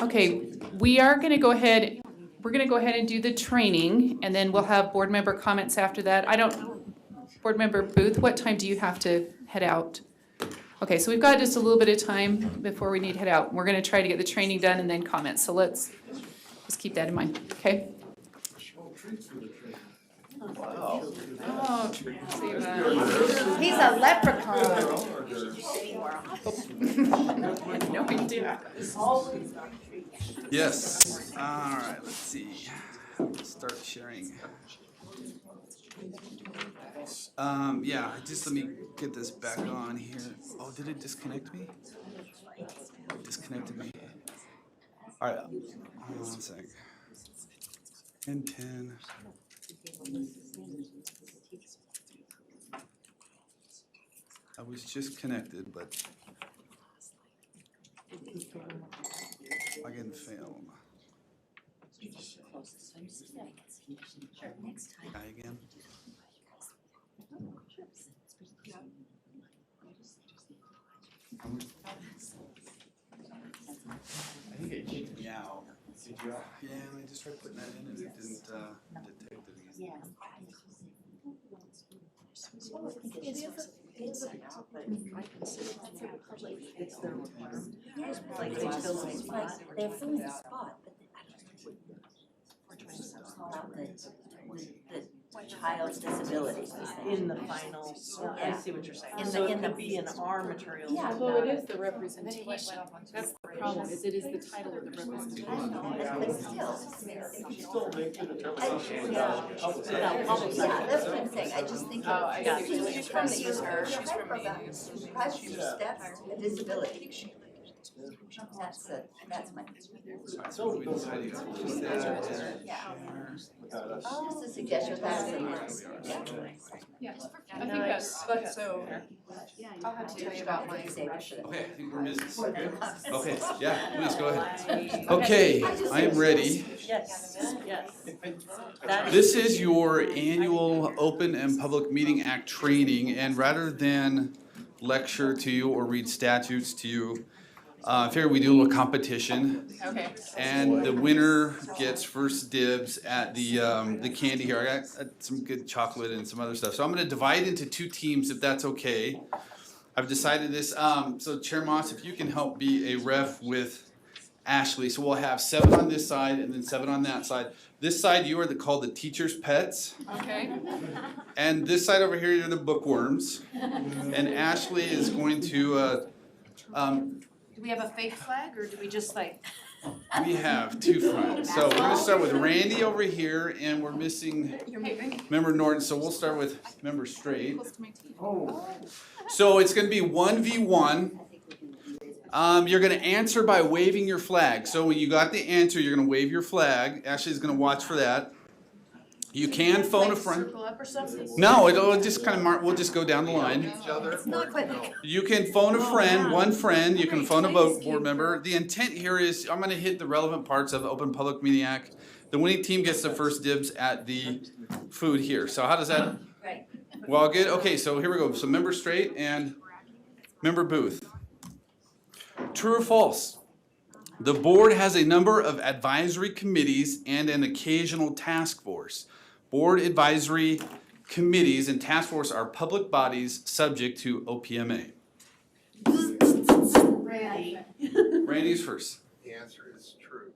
Okay, we are going to go ahead, we're going to go ahead and do the training, and then we'll have board member comments after that. Board member Booth, what time do you have to head out? Okay, so we've got just a little bit of time before we need to head out. We're going to try to get the training done and then comments, so let's just keep that in mind, okay? Wow. Oh, He's a leprechaun. no idea. Yes. All right, let's see. Start sharing. Yeah, just let me get this back on here. Oh, did it disconnect me? It disconnected me. All right, hold on 1 sec. 10. I was just connected, but I can film. Try again. I think it kicked me out. Yeah, I just tried putting that in and it didn't detect it again. Yeah. It's their requirement. Like they fill the spot. They're filling the spot, but we're trying to call out the child's disability. In the final, I see what you're saying. In So the- it could be in our materials. Yeah. Although it is the representation, that's the problem, is it is the title of the representation. But still. Still make it a Yeah, that's what I'm saying, I just think. Oh, I Yeah. see what you're She's from saying. the user, she's from the privacy steps, a disability. That's my. Alright, so we decided to just Yeah. That's Just a suggestion, that's Yeah, I think that's so, I'll have to tell you about my. Okay, I think we're missing. Okay, yeah, please go ahead. Okay, I am ready. Yes, yes. That is- This is your annual Open and Public Meeting Act training, and rather than lecture to you or read statutes to you, I figured we do a little competition, Okay. and the winner gets first dibs at the candy here. I got some good chocolate and some other stuff, so I'm going to divide into 2 teams if that's okay. I've decided this. So Chair Moss, if you can help be a ref with Ashley, so we'll have 7 on this side and then 7 on that side. This side you are called the teacher's pets, Okay. and this side over here you're the bookworms. And Ashley is going to. Do we have a fake flag, or do we just like? We have 2 fronts. So we're going to start with Randy over here, and we're missing You're moving Member Norton. So we'll start with Member Straight. close to my teeth. So it's going to be 1v1. You're going to answer by waving your flag. So when you got the answer, you're going to wave your flag. Ashley's going to watch for that. You can phone a friend. Circle up or something? No, it'll just kind of mark. We'll just go down the line. It's not quite like. You can phone a friend, one friend. You can phone a board member. The intent here is I'm going to hit the relevant parts of the Open Public Meeting Act. The winning team gets the first dibs at the food here. So how does that? Right. Well, good. Okay, so here we go. So Member Straight and Member Booth. True or false? The board has a number of advisory committees and an occasional task force. Board advisory committees and task force are public bodies subject to OPMA. Randy. Randy's first. The answer is true.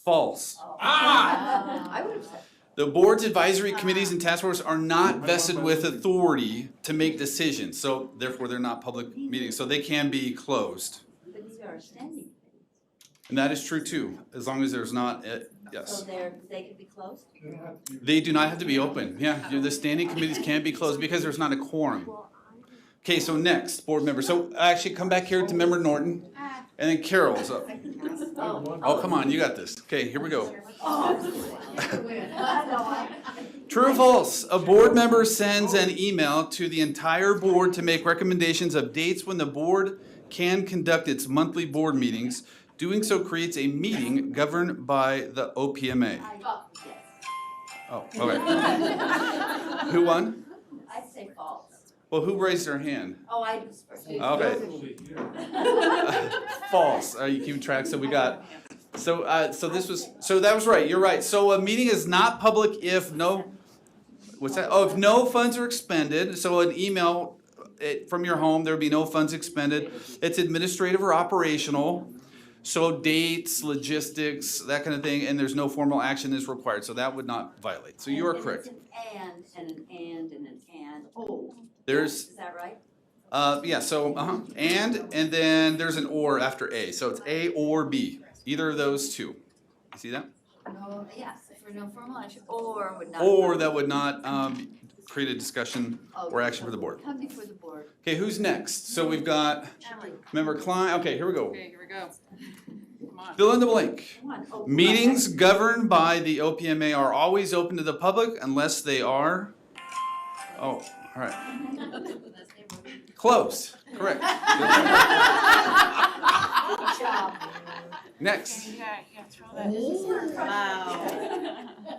False. I would have said. The board's advisory committees and task force are not vested with authority to make decisions, so therefore they're not public meetings, so they can be closed. But these are standing. And that is true too, as long as there's not, yes. So they could be closed? They do not have to be open. Yeah, the standing committees can be closed because there's not a quorum. Okay, so next, board member. So actually come back here to Member Norton and then Carol. So, oh, come on, you got this. Okay, here we go. True or false? A board member sends an email to the entire board to make recommendations of dates when the board can conduct its monthly board meetings. Doing so creates a meeting governed by the OPMA. Oh, okay. Who won? I'd say false. Well, who raised their hand? Oh, I was first. Okay. False. Are you keeping track? So we got, so that was right, you're right. So a meeting is not public if no, what's that? Oh, if no funds are expended, so an email from your home, there would be no funds expended. It's administrative or operational. So dates, logistics, that kind of thing, and there's no formal action is required, so that would not violate. So you are correct. It's an and. Oh. There's, Is that right? yeah, so, and then there's an or after A, so it's A or B, either of those two. You see that? No, yes, for no formal action, or would not. Or that would not, create a discussion or action for the board. Come before the board. Okay, who's next? So we've got member Klein, okay, here we go. Okay, here we go. Come on. Fill in the blank. Come on. Oh, Meetings governed by the OPMA are always open to the public unless they are, oh, all right. Closed, correct. Good job. Next, Wow.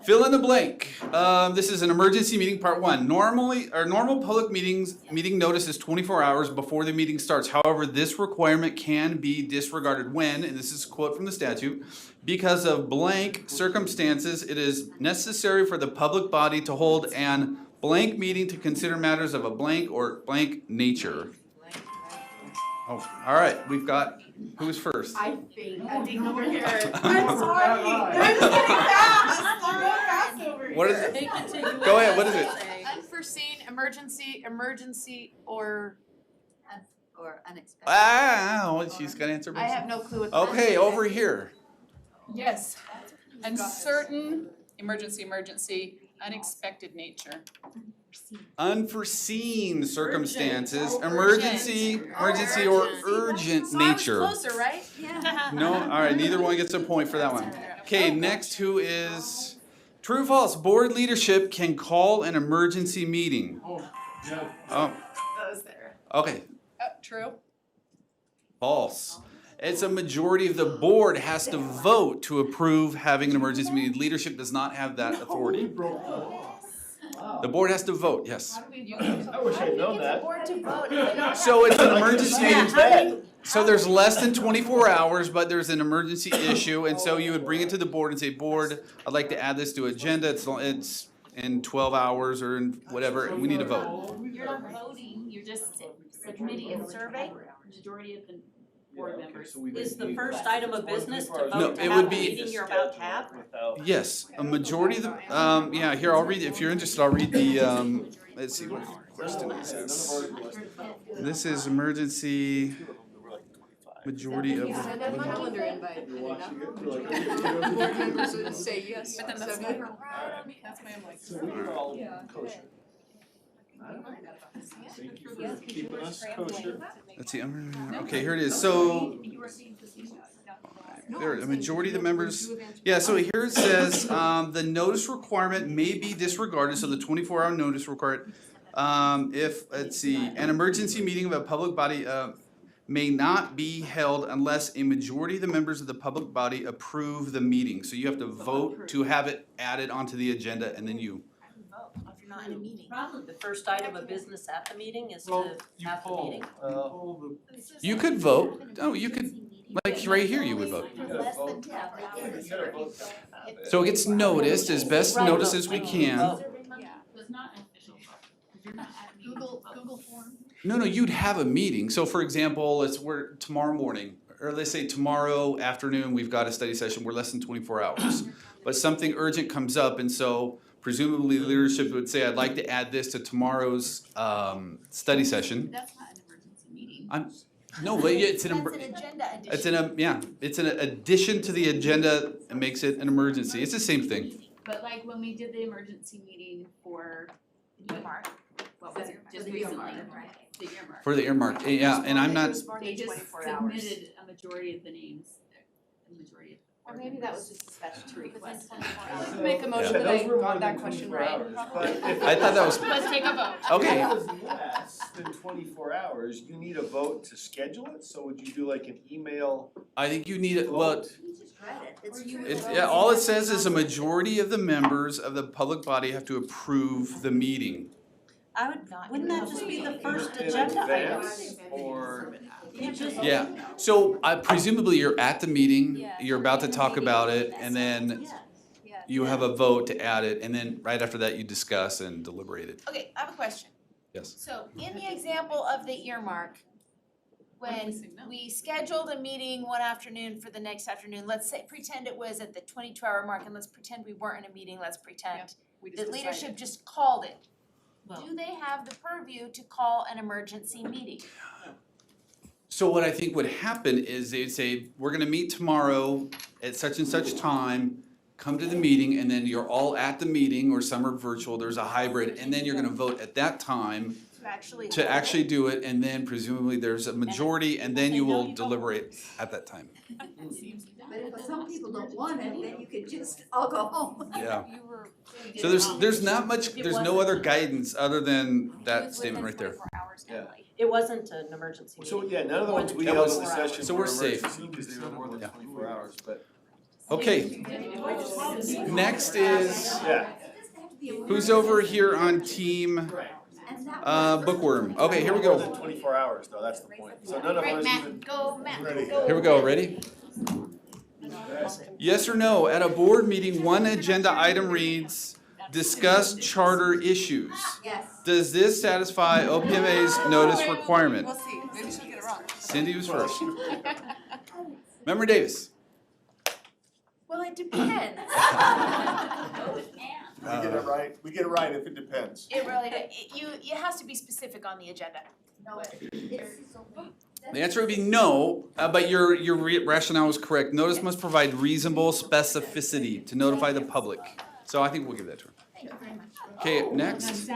fill in the blank. This is an emergency meeting, part one. Normal public meeting notice is 24 hours before the meeting starts. However, this requirement can be disregarded when, and this is a quote from the statute, because of blank circumstances, it is necessary for the public body to hold an blank meeting to consider matters of a blank or blank nature. Oh, all right, we've got, who's first? I think over here. I'm sorry. I'm just getting fast. I'm real fast over here. What is it? Take it to you. Go ahead, what is it? Unforeseen, emergency, or Or unexpected. Ah, she's got to answer. I have no clue what that Okay, is. over here. Yes. Uncertain, emergency, unexpected nature. Unforeseen circumstances, Urgent. emergency or urgent So I was nature. closer, right? Yeah. No, all right, neither one gets a point for that one. Okay, next, who is, true or false, board leadership can call an emergency meeting. Oh, yeah. Oh, That was there. okay, True. false. It's a majority of the board has to vote to approve having an emergency meeting. Leadership does not have that authority. Broke the law. Wow. The board has to vote, yes. I wish I'd known that. Board to vote. If they don't So it's an I emergency. could've saved that. So there's less than 24 hours, but there's an emergency issue, and so you would bring it to the board and say, board, I'd like to add this to agenda, it's in 12 hours or in whatever, we need to vote. You're not voting, you're just submitting a survey, majority of the board members. Is the first item of business to No, vote to it have would the be- meeting you're about to have? Yes, a majority of the, yeah, here, I'll read, if you're interested, I'll read the, let's see, what question is this? This is emergency, majority of, Send them a calendar invite. You're watching it, you're like, Board members would say yes. But then that's so my, good. that's why I'm like. So we're all kosher. Thank you for keeping us kosher. let's see, okay, here it is, so, there, a majority of the members, yeah, so here it says, the notice requirement may be disregarded, so the 24-hour notice required. If, let's see, an emergency meeting of a public body, may not be held unless a majority of the members of the public body approve the meeting. So you have to vote to have it added onto the agenda, and then you. If you're not in a meeting. The first item of business at the meeting is Well, to you have the poll, meeting. poll You could vote. Oh, you could, like right here, you would vote. the, you gotta vote. You gotta vote to have it. So it gets noticed as best notice as we can. It's not an official vote, if you're not at a meeting. Google form. No, you'd have a meeting. So for example, we're tomorrow morning, or let's say tomorrow afternoon, we've got a study session, we're less than 24 hours. But something urgent comes up, and so presumably leadership would say, I'd like to add this to tomorrow's study session. That's not an emergency meeting. No, but it's an, That's an agenda addition. it's an addition to the agenda and makes it an emergency. It's the same thing. But like when we did the emergency meeting for earmark, what was it, just recently, the earmark. For the earmark, yeah, and I'm not, They just 24 hours. submitted a majority of the names, a majority of. Or maybe that was just a statutory request. Make a motion that I got that question right. I thought that was, Let's take a vote. okay. If it was less than 24 hours, you need a vote to schedule it, so would you do like an email I think you need it, well, vote? You just read it, it's Or you true. would it's, yeah, all it says is a majority of the members of the public body have to approve the meeting. Wouldn't that just be the first In agenda item? advance, or Yeah, so presumably you're at the meeting, Yeah. you're about to talk about it, and then Yeah. you have a vote to add it, and then right after that you discuss and deliberate it. Okay, I have a question. Yes. So in the example of the earmark, when we scheduled a meeting one afternoon for the next afternoon, let's say, pretend it was at the 22-hour mark, and let's pretend we weren't in a meeting, let's pretend that leadership just called it. Do they have the purview to call an emergency meeting? So what I think would happen is they'd say, we're gonna meet tomorrow at such and such time, come to the meeting, and then you're all at the meeting, or some are virtual, there's a hybrid, and then you're gonna vote at that time to actually do it, and then presumably there's a majority, and then you will deliberate at that time. But if some people don't want it, then you could just all go home. Yeah. So there's not much, there's no other guidance other than that statement right there. Yeah. It wasn't an emergency meeting. So, yeah, none of the ones we That held was- in the session so were we're safe. emergency because they were more than Yeah. 24 hours, but, Okay, next is, yeah. who's over here on team Bookworm? Okay, here we More go. than 24 hours though, that's the point. So none of ours even. Go, Matt, Ready. go. Here we go, ready? Yes or no, at a board meeting, one agenda item reads, discuss charter issues. Yes. Does this satisfy OPMA's notice requirement? We'll see, maybe she'll get it wrong. Cindy was first. Member Davis. Well, it depends. We get it right if it depends. It really, it has to be specific on the agenda. The answer would be no, but your rationale is correct. Notice must provide reasonable specificity to notify the public. So I think we'll give that to her. Okay, next.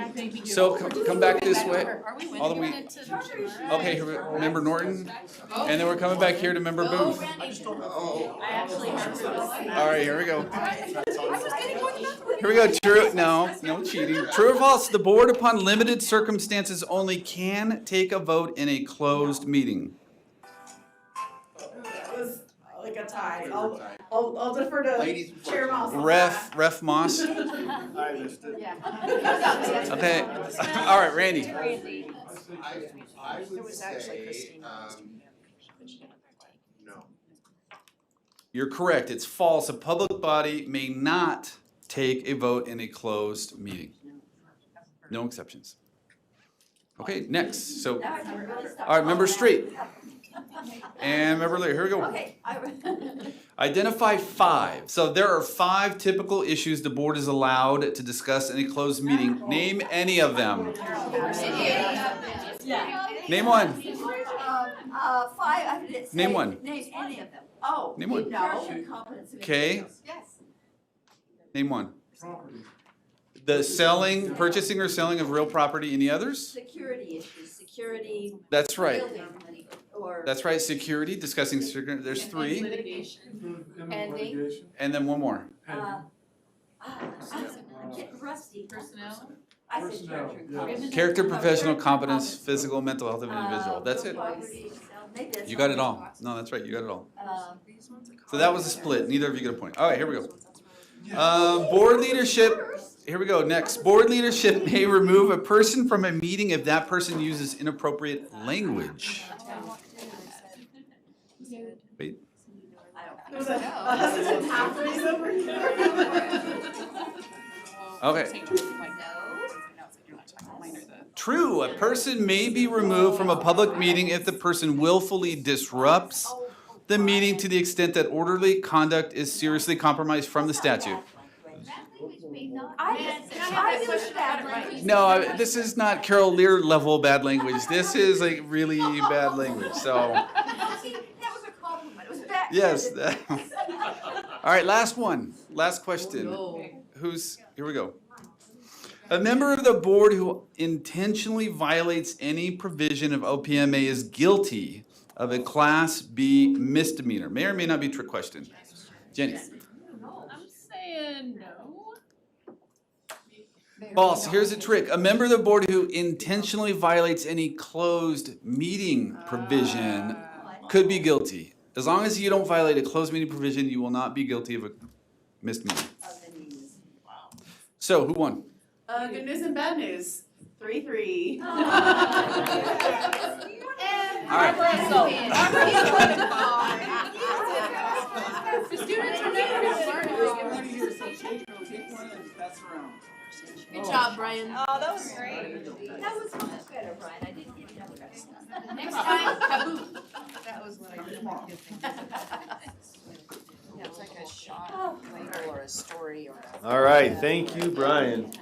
So come back this way. All the way. Okay, here we- Member Norton, and then we're coming back here to Member Booth. All right, here we go. Here we go. True, no cheating. True or false? The board, upon limited circumstances only, can take a vote in a closed meeting. That was like a tie. I'll defer to Chair Moss. on that. Ref Moss. I missed it. Okay. All right, Randy. I would say, no. You're correct. It's false. A public body may not take a vote in a closed meeting. No exceptions. Okay, next. So, all right, Member Straight. And Member Lear. Here we go. Okay, Identify 5. So there are 5 typical issues the board is allowed to discuss in a closed meeting. Name any of them. Name one. 5, I didn't say. Name one. Name any of them. Oh. Name one. Character, competence, and Okay. experience. Yes. Name one. The selling, purchasing or selling of real property. Any others? Security issues, security. That's right. building, or. That's right. Security, discussing security. There's 3. And then one more. I'm getting rusty. Personnel? I said character and competence. Character, professional competence, physical, mental health of an individual. That's it. Maybe that's You got it not- all. No, that's right. You got it all. So Uh, that was a split. Neither of you get a point. All right, here we go. Board leadership. Here we go. Next, board leadership may remove a person from a meeting if that person uses inappropriate language. Wait. There was a hesitant half raise over here. Okay. True. A person may be removed from a public meeting if the person willfully disrupts the meeting to the extent that orderly conduct is seriously compromised from the statute. I use bad language. No, this is not Carol Lear level bad language. This is like really bad language. So, See, that was a compliment. It was back. yes. All right, last one. Last question. Here we go. A member of the board who intentionally violates any provision of OPMA is guilty of a Class B misdemeanor. May or may not be a trick question. Jenny. I'm saying no. False. Here's a trick. A member of the board who intentionally violates any closed meeting provision could be guilty. As long as you don't violate a closed meeting provision, you will not be guilty of a misdemeanor. So, who won? Good news and bad news. 3-3. All The students are never gonna learn if they get one. Take one and pass around. Good job, Brian. Oh, that was great. That was much better, Brian, I didn't get that right. Next time, Kaboom. that was what I did. Tomorrow. Yeah, it's like a shot, or a story, or a. All right, thank you, Brian.